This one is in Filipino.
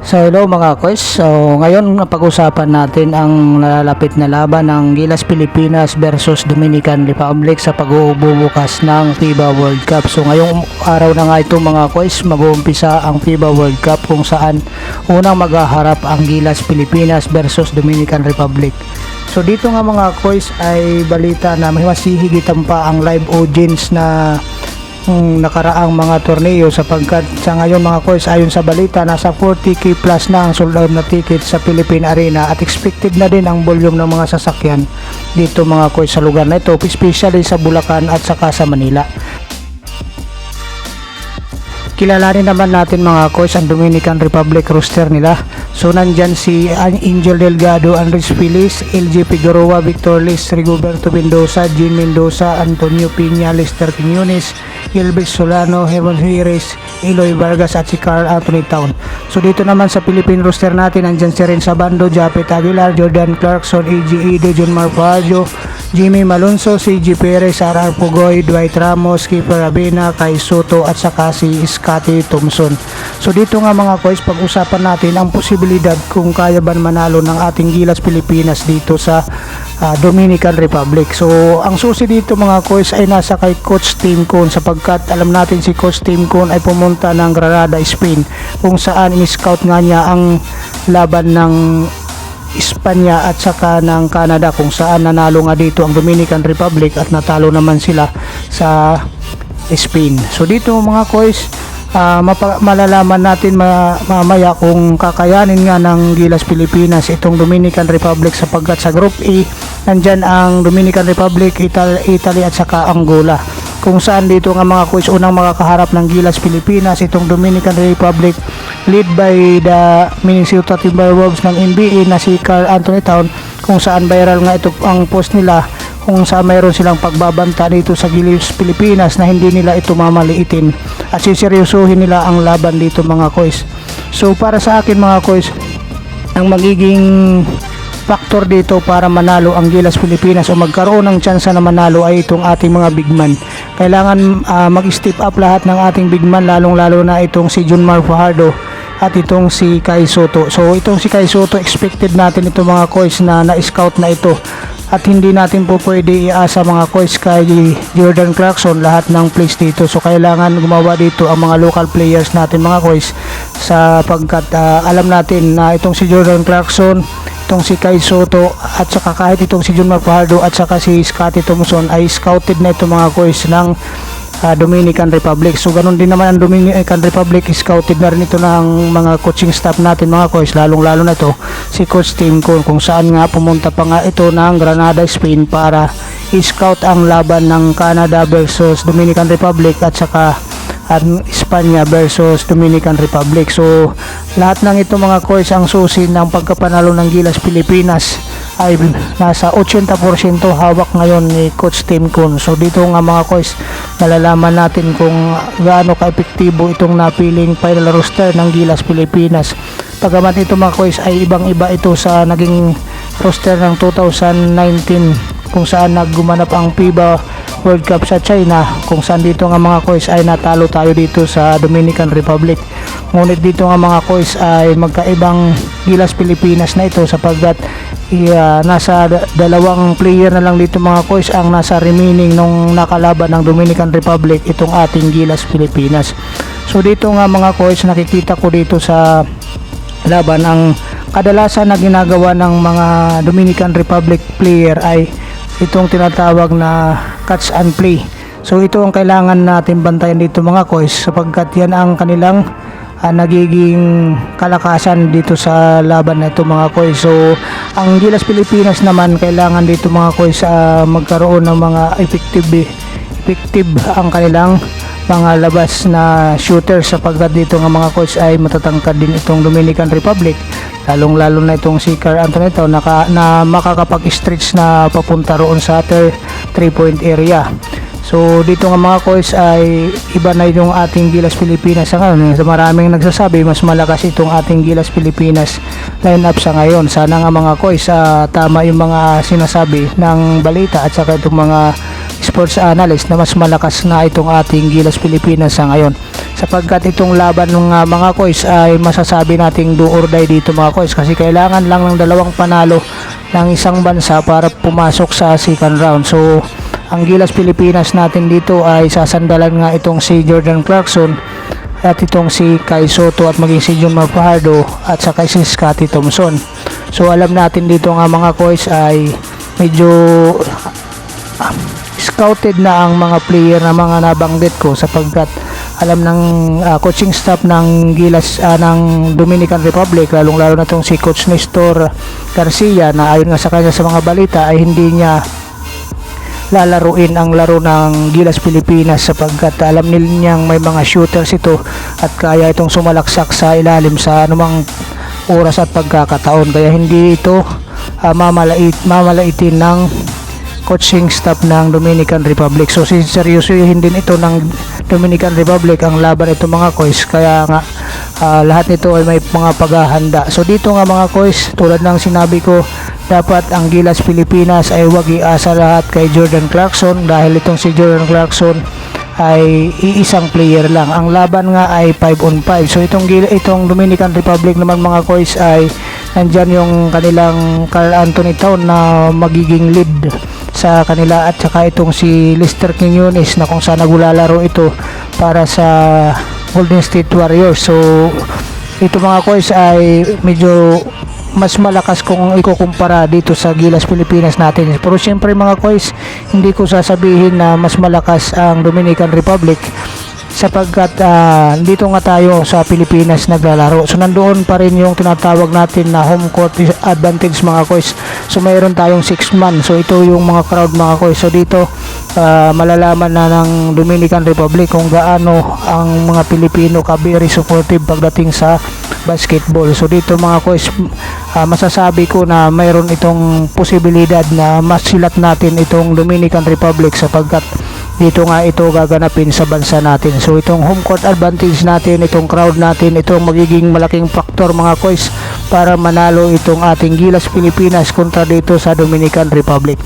So hello mga kois, so ngayon pag-usapan natin ang nalalapit na laban ng Gilas Pilipinas versus Dominican Republic sa pag-uububukas ng FIBA World Cup. So ngayong araw na nga ito mga kois, mag-uumpisa ang FIBA World Cup kung saan unang maghaharap ang Gilas Pilipinas versus Dominican Republic. So dito nga mga kois ay balita na may masihigitan pa ang live audience na nakaraang mga torneo sapagkat sa ngayon mga kois ayon sa balita nasa 40k plus na ang sold out na ticket sa Philippine Arena at expected na din ang volume ng mga sasakyan dito mga kois sa lugar na ito, especially sa Bulacan at saka sa Manila. Kilalanin naman natin mga kois ang Dominican Republic roster nila. So nandyan si Angel Delgado, Andres Feliz, LG Figueroa, Victor Liz, Rigoberto Mendoza, Jean Mendoza, Antonio Piña, Lester Quiñones, Gilbert Solano, Heaven Jerez, Eloy Vargas at si Carl Anthony Town. So dito naman sa Philippine roster natin nandyan si Ren Sabando, Japet Aguilar, Jordan Clarkson, AG Ide, John Marfajo, Jimmy Malonzo, CG Perez, R.R. Pugoy, Dwight Ramos, Kiefer Rabena, Kai Soto at saka si Scotty Thompson. So dito nga mga kois, pag-usapan natin ang posibilidad kung kaya ba manalo ng ating Gilas Pilipinas dito sa Dominican Republic. So ang susi dito mga kois ay nasa kay Coach Tim Cone sapagkat alam natin si Coach Tim Cone ay pumunta ng Granada, Spain kung saan in-scout nga niya ang laban ng Espanya at saka ng Canada kung saan nanalo nga dito ang Dominican Republic at natalo naman sila sa Spain. So dito mga kois, malalaman natin mamaya kung kakayanin nga ng Gilas Pilipinas itong Dominican Republic sapagkat sa Group A nandyan ang Dominican Republic, Italy at saka Angola kung saan dito nga mga kois unang makakaharap ng Gilas Pilipinas itong Dominican Republic lead by the Minnesota Timberwolves ng NBA na si Carl Anthony Town kung saan viral nga ito ang post nila kung saan mayroon silang pagbabanta dito sa Gilas Pilipinas na hindi nila ito mamaliitin at siseryosohin nila ang laban dito mga kois. So para sa akin mga kois, ang magiging factor dito para manalo ang Gilas Pilipinas o magkaroon ng tsansa na manalo ay itong ating mga big man. Kailangan mag-step up lahat ng ating big man, lalong-lalo na itong si John Fajardo at itong si Kai Soto. So itong si Kai Soto, expected natin ito mga kois na na-scout na ito at hindi natin po pwede iasa mga kois kay Jordan Clarkson lahat ng plays dito. So kailangan gumawa dito ang mga local players natin mga kois sapagkat alam natin na itong si Jordan Clarkson, itong si Kai Soto at saka kahit itong si John Fajardo at saka si Scotty Thompson ay scouted na ito mga kois ng Dominican Republic. So ganun din naman ang Dominican Republic, scouted na rin ito ng mga coaching staff natin mga kois, lalong lalo na ito si Coach Tim Cone kung saan nga pumunta pa nga ito ng Granada, Spain para i-scout ang laban ng Canada versus Dominican Republic at saka Espanya versus Dominican Republic. So lahat ng ito mga kois ang susi ng pagkapanalo ng Gilas Pilipinas ay nasa 80% hawak ngayon ni Coach Tim Cone. So dito nga mga kois, malalaman natin kung gaano ka-epektibo itong napiling final roster ng Gilas Pilipinas. Pagamat ito mga kois ay ibang-iba ito sa naging roster ng 2019 kung saan naggumanap ang FIBA World Cup sa China kung saan dito nga mga kois ay natalo tayo dito sa Dominican Republic. Ngunit dito nga mga kois ay magkaibang Gilas Pilipinas na ito sapagkat nasa dalawang player na lang dito mga kois ang nasa remaining nung nakalaban ng Dominican Republic itong ating Gilas Pilipinas. So dito nga mga kois, nakikita ko dito sa laban ang kadalasan na ginagawa ng mga Dominican Republic player ay itong tinatawag na catch and play. So ito ang kailangan natin bantayan dito mga kois sapagkat yan ang kanilang nagiging kalakasan dito sa laban na ito mga kois. So ang Gilas Pilipinas naman kailangan dito mga kois magkaroon ng mga effective ang kanilang mga labas na shooter sapagkat dito nga mga coach ay matatangkad din itong Dominican Republic, lalong lalo na itong si Carl Anthony Town na makakapag-stretch na papunta roon sa 3-point area. So dito nga mga coach ay iba na yung ating Gilas Pilipinas sa ngayon. Sa maraming nagsasabi mas malakas itong ating Gilas Pilipinas line up sa ngayon. Sana nga mga coach tama yung mga sinasabi ng balita at saka itong mga sports analyst na mas malakas na itong ating Gilas Pilipinas sa ngayon. Sapagkat itong laban ng mga koys ay masasabi nating do or die dito mga koys, kasi kailangan lang ng dalawang panalo ng isang bansa para pumasok sa second round. So ang Gilas Pilipinas natin dito ay sasandalan nga itong si Jordan Clarkson at itong si Kai Soto at maging si John Fajardo at saka si Scotty Thompson. So alam natin dito nga mga koys ay medyo scouted na ang mga player na mga nabanggit ko, sapagkat alam ng coaching staff ng Gilas ng Dominican Republic, lalong lalo na itong si Coach Nestor Garcia, na ayon nga sa kanya sa mga balita ay hindi niya lalaruin ang laro ng Gilas Pilipinas, sapagkat alam niyang may mga shooters ito at kaya itong sumalaksak sa ilalim sa anumang oras at pagkakataon, kaya hindi ito mamalaitin ng coaching staff ng Dominican Republic. So seryosohin din ito ng Dominican Republic ang laban ito mga koys, kaya nga lahat nito ay may mga paghahanda. So dito nga mga koys, tulad ng sinabi ko, dapat ang Gilas Pilipinas ay huwag iasa lahat kay Jordan Clarkson, dahil itong si Jordan Clarkson ay iisang player lang. Ang laban nga ay 5-on-5. So itong Dominican Republic naman mga koys ay nandyan yung kanilang Carl Anthony Town na magiging lead sa kanila, at saka itong si Lester Quiñones na kung saan naglalaro ito para sa Golden State Warriors. So ito mga koys ay medyo mas malakas kung ikukumpara dito sa Gilas Pilipinas natin. Pero siyempre mga koys, hindi ko sasabihin na mas malakas ang Dominican Republic, sapagkat dito nga tayo sa Pilipinas naglalaro. So nandoon pa rin yung tinatawag natin na home court advantage mga koys. So mayroon tayong 6 man. So ito yung mga crowd mga koys. So dito malalaman na ng Dominican Republic kung gaano ang mga Pilipino ka very supportive pagdating sa basketball. So dito mga koys, masasabi ko na mayroon itong posibilidad na masilat natin itong Dominican Republic, sapagkat dito nga ito gaganapin sa bansa natin. So itong home court advantage natin, itong crowd natin, itong magiging malaking faktor mga koys para manalo itong ating Gilas Pilipinas kontra dito sa Dominican Republic.